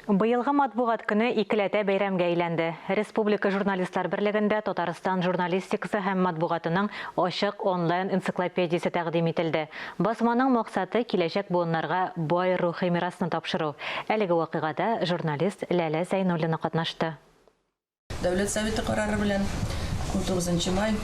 Быйылғы матбугат көне икеләтә бәйрәмгә әйләнде. Республика журналистлар берлегендә Татарстан журналистикасы һәм матбугатының ачык онлайн энциклопедиясе тәкъдим ителде. Басманың максаты киләчәк буыннарга бай рухи мирасны тапшыру. Әлеге вакыйгада журналист Ләлә Зәйнуллина катнашты. Дәүләт Советы карары белән 19 май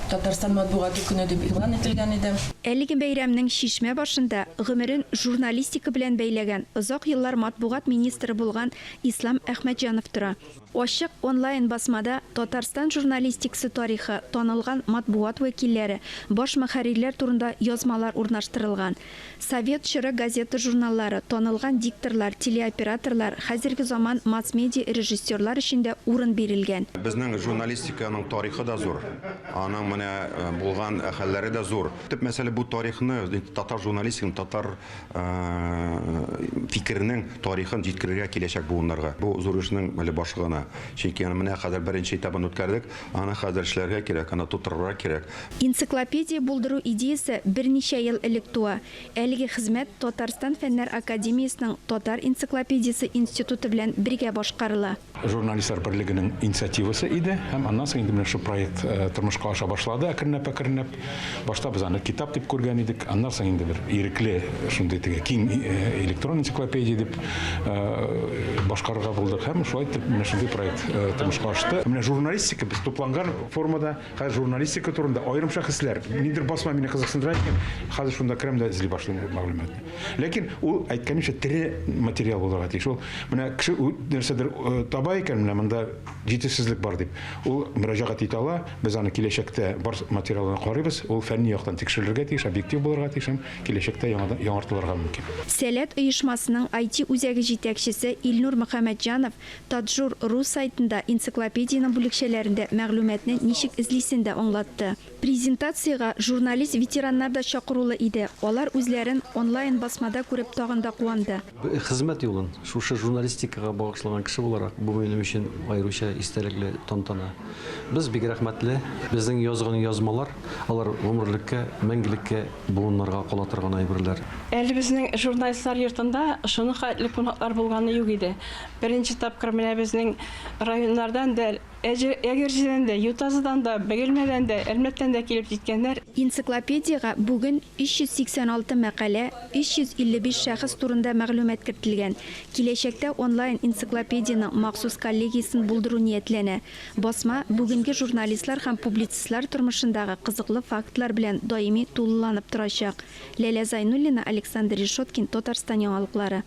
Татарстан матбугаты көне дип игълан ителгән иде. Әлеге бәйрәмнең шишмә башында гомерен журналистика белән бәйләгән озак еллар матбугат министры булган Ислам Әхмәтҗанов тора. Ачык онлайн басмада Татарстан журналистикасы тарихы, танылган матбугат вәкилләре, баш мөхәррирләр турында язмалар урнаштырылган. Совет чоры газета журналлары, танылган дикторлар, телеоператорлар, хәзерге заман масс-медиа режиссерлар өчен урын бирелгән. Безнең журналистиканың тарихы да зур. Аның менә булган хәлләре дә зур. Төп мәсьәлә бу тарихны, татар журналистиканың, татар фикеренең тарихын җиткерергә киләчәк буыннарга. Бу зур эшнең башлыгына. Чөнки менә хәзер беренче этабын үткәрдек, аны хәзер эшләргә кирәк, аны тутырырга кирәк. Энциклопедия булдыру идеясе берничә ел элек туа. Әлеге хезмәт Татарстан фәннәр академиясының Татар энциклопедиясе институты белән бергә башкарыла. Журналистлар берлегенең инициативасы иде һәм аннан соң инде менә шу проект тормышка аша башлады, әкренләп. Башта без аны китап дип күргән идек, аннан соң инде бер ирекле шундый киң электрон энциклопедия дип башкарырга булдык һәм шулай итеп менә шундый проект тормышка ашты. Менә журналистика без тупланган формада хәзер журналистика турында аерым шәхесләр нидер басма мине кызыксындыра икән, хәзер шунда керәм дә эзли башлыйм мәгълүматны. Ләкин ул әйткәнчә тере материал булырга тиеш. Ул менә кеше нәрсәдер таба икән, менә монда җитешсезлек бар дип. Ул мөрәҗәгать итә ала, без аны киләчәктә бар материалны карыйбыз, ул фәнни яктан тикшерергә тиеш, объектив булырга тиеш, киләчәктә яңартылырга мөмкин. Сәләт оешмасының IT үзәге җитәкчесе Илнур Мөхәммәтҗанов Таджур рус сайтында энциклопедияның бүлекчәләрендә мәгълүматны ничек эзлисен дә аңлатты. Презентацияга журналист ветераннар да чакырылы иде. Алар үзләрен онлайн басмада күреп тагын да куанды. Хезмәт юлын, шушы журналистикага багышланган кеше буларак, бу минем өчен аеруча истәлекле тантана. Без бик рәхмәтле. Безнең язган язмалар, алар гомерлеккә, мәңгелеккә буыннарга кала торган әйберләр. Әле безнең журналистлар йортында шуны хәтле кунаклар булганы юк иде. Беренче тапкыр менә безнең районнардан да, Әгерҗедән дә, Ютазыдан да, Бөгелмәдән дә, Әлмәттән дә килеп җиткәннәр. Энциклопедияга бүген 386 мәкалә, 355 шәхес турында мәгълүмат кертелгән. Киләчәктә онлайн энциклопедияның махсус коллегиясын булдыру ниятләнә. Басма бүгенге журналистлар һәм публицистлар тормышындагы кызыклы фактлар белән даими тулыланып торачак. Ләлә Зәйнуллина, Александр Решеткин, Татарстан яңалыклары.